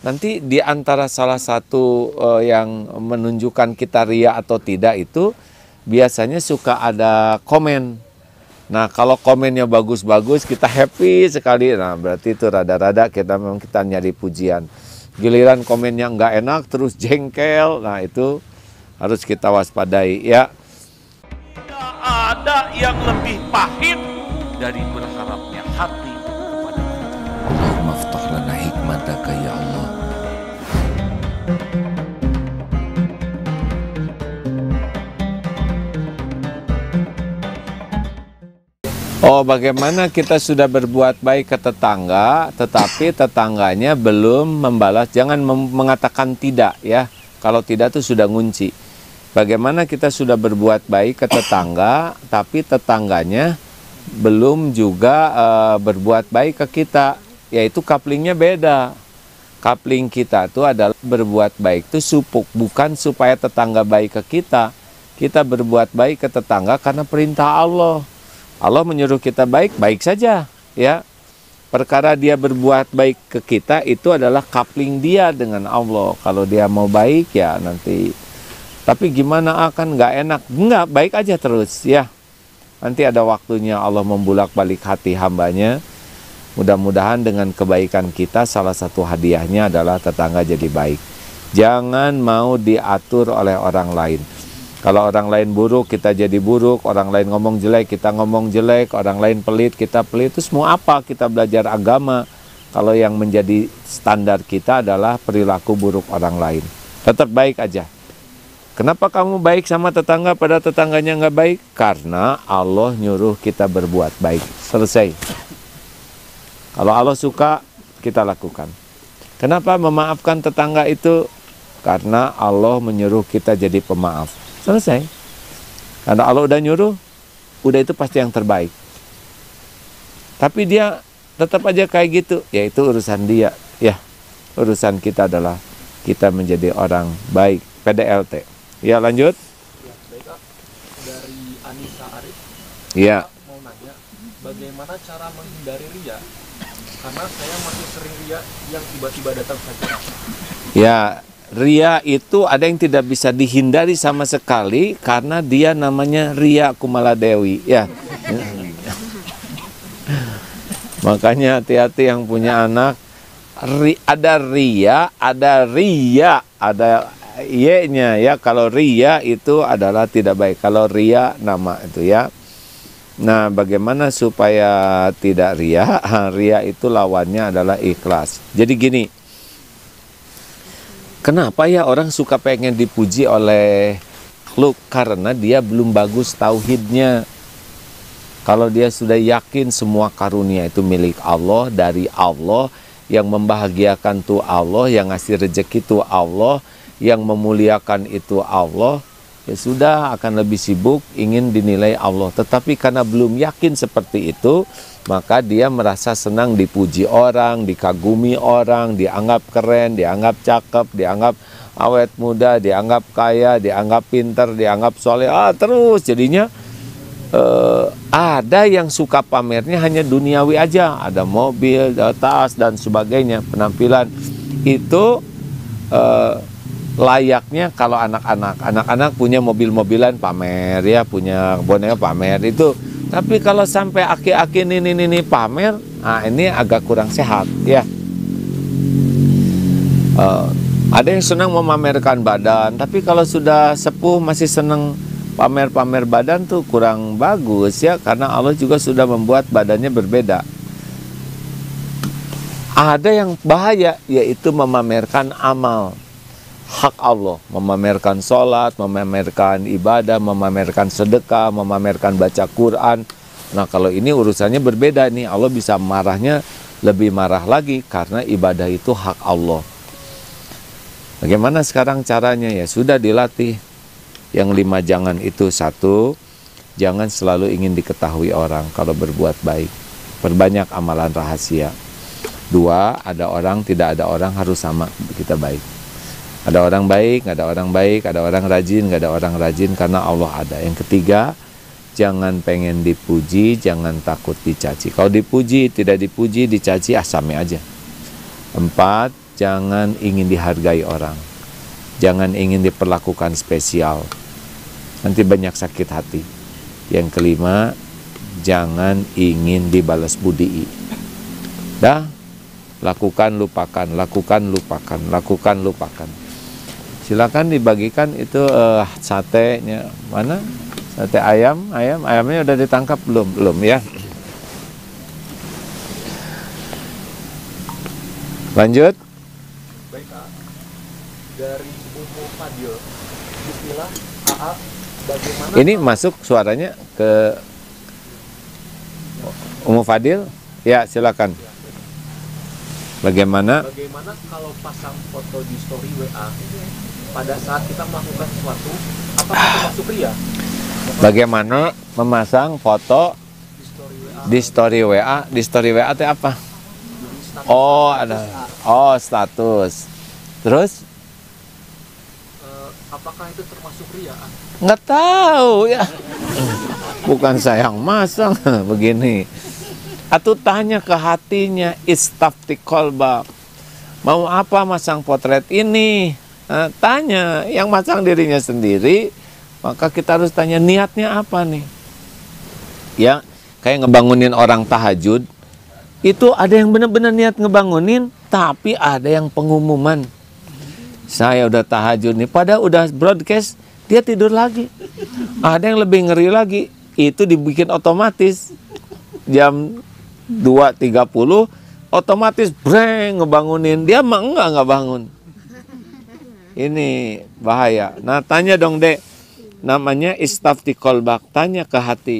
nanti di antara salah satu yang menunjukkan kita ria atau tidak itu biasanya suka ada komen. Nah, kalau komennya bagus-bagus, kita happy sekali. Nah, berarti itu rada-rada memang kita nyari pujian. Giliran komennya nggak enak, terus jengkel. Nah, itu harus kita waspadai ya. Tidak ada yang lebih pahit dari berharapnya hati kepada Allah. Allahumma ftah lana hikmataka ya Allah. Oh, bagaimana kita sudah berbuat baik ke tetangga, tetapi tetangganya belum membalas. Jangan mengatakan tidak ya. Kalau tidak itu sudah ngunci. Bagaimana kita sudah berbuat baik ke tetangga, tapi tetangganya belum juga berbuat baik ke kita. Yaitu couplingnya beda. Coupling kita itu adalah berbuat baik itu supuk, bukan supaya tetangga baik ke kita. Kita berbuat baik ke tetangga karena perintah Allah. Allah menyuruh kita baik, baik saja ya. Perkara dia berbuat baik ke kita itu adalah coupling dia dengan Allah. Kalau dia mau baik ya nanti. Tapi gimana akan nggak enak? Enggak, baik aja terus ya. Nanti ada waktunya Allah membulak-balik hati hambanya. Mudah-mudahan dengan kebaikan kita salah satu hadiahnya adalah tetangga jadi baik. Jangan mau diatur oleh orang lain. Kalau orang lain buruk, kita jadi buruk. Orang lain ngomong jelek, kita ngomong jelek. Orang lain pelit, kita pelit. Terus mau apa kita belajar agama? Kalau yang menjadi standar kita adalah perilaku buruk orang lain. Tetap baik aja. Kenapa kamu baik sama tetangga pada tetangganya nggak baik? Karena Allah nyuruh kita berbuat baik. Selesai. Kalau Allah suka, kita lakukan. Kenapa memaafkan tetangga itu? Karena Allah menyuruh kita jadi pemaaf. Selesai. Karena Allah udah nyuruh, udah itu pasti yang terbaik. Tapi dia tetap aja kayak gitu, ya itu urusan dia. Ya, urusan kita adalah kita menjadi orang baik. PDLT. Ya, lanjut. Ya, baik, Kak. Dari Anissa Arif. Ya. Mau nanya, bagaimana cara menghindari ria? Karena saya masih sering ria yang tiba-tiba datang saja. Ya. Ria itu ada yang tidak bisa dihindari sama sekali karena dia namanya Ria Kumaladewi ya. Makanya hati-hati yang punya anak. Ada ria, ada Y-nya ya. Kalau ria itu adalah tidak baik. Kalau ria nama itu ya. Nah, bagaimana supaya tidak ria? Ria itu lawannya adalah ikhlas. Jadi gini. Kenapa ya orang suka pengen dipuji oleh makhluk? Karena dia belum bagus tauhidnya. Kalau dia sudah yakin semua karunia itu milik Allah, dari Allah, yang membahagiakan itu Allah, yang ngasih rezeki itu Allah, yang memuliakan itu Allah, ya sudah akan lebih sibuk ingin dinilai Allah. Tetapi karena belum yakin seperti itu, maka dia merasa senang dipuji orang, dikagumi orang, dianggap keren, dianggap cakep, dianggap awet muda, dianggap kaya, dianggap pinter, dianggap soleh. Terus jadinya ada yang suka pamernya hanya duniawi aja. Ada mobil, ada tas, dan sebagainya. Penampilan itu layaknya kalau anak-anak punya mobil-mobilan pamer ya, punya boneka pamer itu. Tapi kalau sampai aki-aki ini pamer, nah ini agak kurang sehat ya. Ada yang senang memamerkan badan, tapi kalau sudah sepuh masih senang pamer-pamer badan tuh kurang bagus ya, karena Allah juga sudah membuat badannya berbeda. Ada yang bahaya, yaitu memamerkan amal. Hak Allah, memamerkan sholat, memamerkan ibadah, memamerkan sedekah, memamerkan baca Quran. Nah, kalau ini urusannya berbeda nih. Allah bisa marahnya lebih marah lagi karena ibadah itu hak Allah. Bagaimana sekarang caranya? Ya sudah dilatih. Yang 5 jangan itu: 1, jangan selalu ingin diketahui orang kalau berbuat baik. Perbanyak amalan rahasia. 2, ada orang, tidak ada orang, harus sama kita baik. Ada orang baik, nggak ada orang baik, ada orang rajin, nggak ada orang rajin, karena Allah ada. Yang 3, jangan pengen dipuji, jangan takut dicaci. Kalau dipuji, tidak dipuji, dicaci, asame aja. 4, jangan ingin dihargai orang. Jangan ingin diperlakukan spesial. Nanti banyak sakit hati. Yang kelima, jangan ingin dibalas budi. Dah, lakukan, lupakan, lakukan, lupakan, lakukan, lupakan. Silakan dibagikan itu satenya. Mana? Sate ayamnya udah ditangkap belum ya? Lanjut. Baik, A. Dari Umu Fadil. Bismillah, AA, bagaimana... Ini masuk suaranya ke Umu Fadil? Ya, silakan. Bagaimana kalau pasang foto di story WA pada saat kita melakukan sesuatu, apakah itu masuk ria? Bagaimana memasang foto di story WA? Di story WA itu apa? Oh, ada. Oh, status. Terus? Apakah itu termasuk ria? Nggak tahu ya. Bukan saya yang masang begini. Atau tanya ke hatinya, istafti kolbak. Mau apa masang potret ini? Nah, tanya, yang masang dirinya sendiri, maka kita harus tanya niatnya apa nih? Ya, kayak ngebangunin orang tahajud, itu ada yang benar-benar niat ngebangunin, tapi ada yang pengumuman. Saya udah tahajud nih, padahal udah broadcast, dia tidur lagi. Ada yang lebih ngeri lagi, itu dibikin otomatis. Jam 2.30 otomatis breng ngebangunin, dia mah enggak bangun. Ini bahaya. Nah, tanya dong, Dek. Namanya istafti kolbak, tanya ke hati.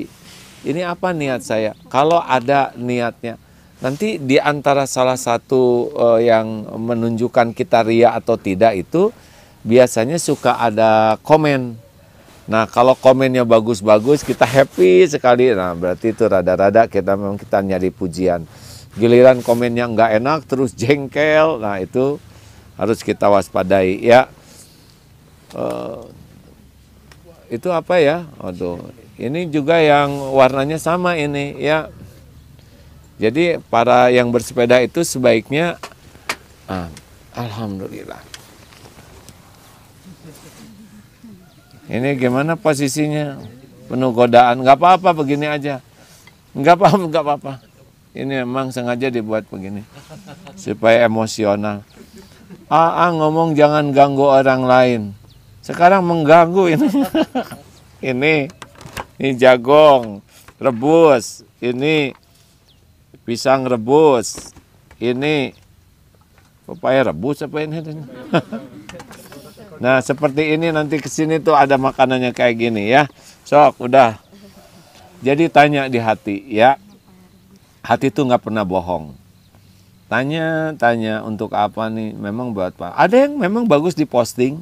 Ini apa niat saya? Kalau ada niatnya, nanti di antara salah satu yang menunjukkan kita ria atau tidak itu biasanya suka ada komen. Nah, kalau komennya bagus-bagus, kita happy sekali. Nah, berarti itu rada-rada kita nyari pujian. Giliran komennya nggak enak, terus jengkel. Nah, itu harus kita waspadai ya. Itu apa ya? Aduh, ini juga yang warnanya sama ini ya. Jadi para yang bersepeda itu sebaiknya, alhamdulillah. Ini gimana posisinya? Penuh godaan. Nggak apa-apa, begini aja. Nggak apa-apa. Ini memang sengaja dibuat begini. Supaya emosional. Ngomong jangan ganggu orang lain. Sekarang mengganggu ini. Ini jagung rebus. Ini pisang rebus. Ini pepaya rebus apa ini? Nah, seperti ini nanti kesini tuh ada makanannya kayak gini ya. Sok, udah. Jadi tanya di hati ya. Hati tuh nggak pernah bohong. Tanya untuk apa nih? Memang buat apa? Ada yang memang bagus diposting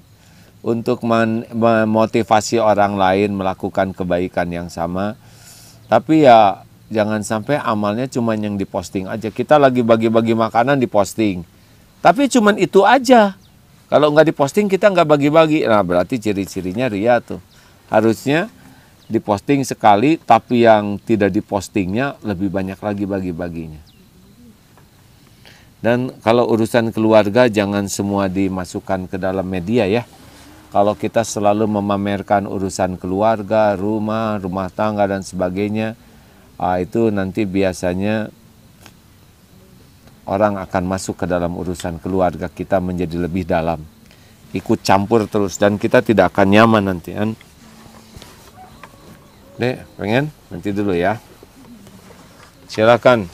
untuk memotivasi orang lain melakukan kebaikan yang sama. Tapi ya jangan sampai amalnya cuma yang diposting aja. Kita lagi bagi-bagi makanan diposting. Tapi cuman itu aja. Kalau nggak diposting kita nggak bagi-bagi. Nah, berarti ciri-cirinya ria tuh. Harusnya diposting sekali, tapi yang tidak dipostingnya lebih banyak lagi bagi-baginya. Dan kalau urusan keluarga jangan semua dimasukkan ke dalam media ya. Kalau kita selalu memamerkan urusan keluarga, rumah tangga dan sebagainya, itu nanti biasanya orang akan masuk ke dalam urusan keluarga kita menjadi lebih dalam. Ikut campur terus dan kita tidak akan nyaman nanti kan. Dek, pengen? Nanti dulu ya. Silakan.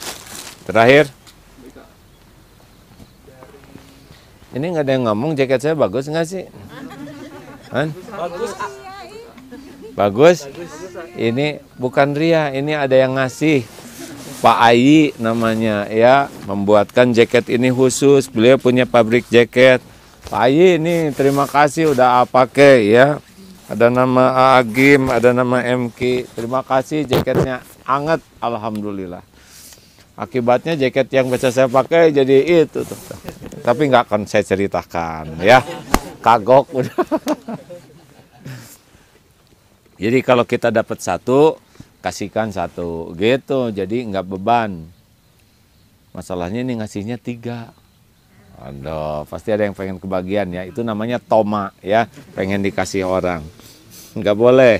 Terakhir. Ini nggak ada yang ngomong jaket saya bagus nggak sih? Han? Bagus. Ini bukan ria, ini ada yang ngasih. Pak Ayi namanya ya, membuatkan jaket ini khusus. Beliau punya pabrik jaket. Pak Ayi ini terima kasih udah pakai ya. Ada nama Agim, ada nama MK. Terima kasih jaketnya hangat, alhamdulillah. Akibatnya jaket yang biasa saya pakai jadi itu tuh. Tapi nggak akan saya ceritakan ya. Kagok udah. Jadi kalau kita dapat satu, kasihkan satu gitu, jadi nggak beban. Masalahnya ini ngasihnya 3. Aduh, pasti ada yang pengen kebagian ya. Itu namanya toma ya, pengen dikasih orang. Nggak boleh.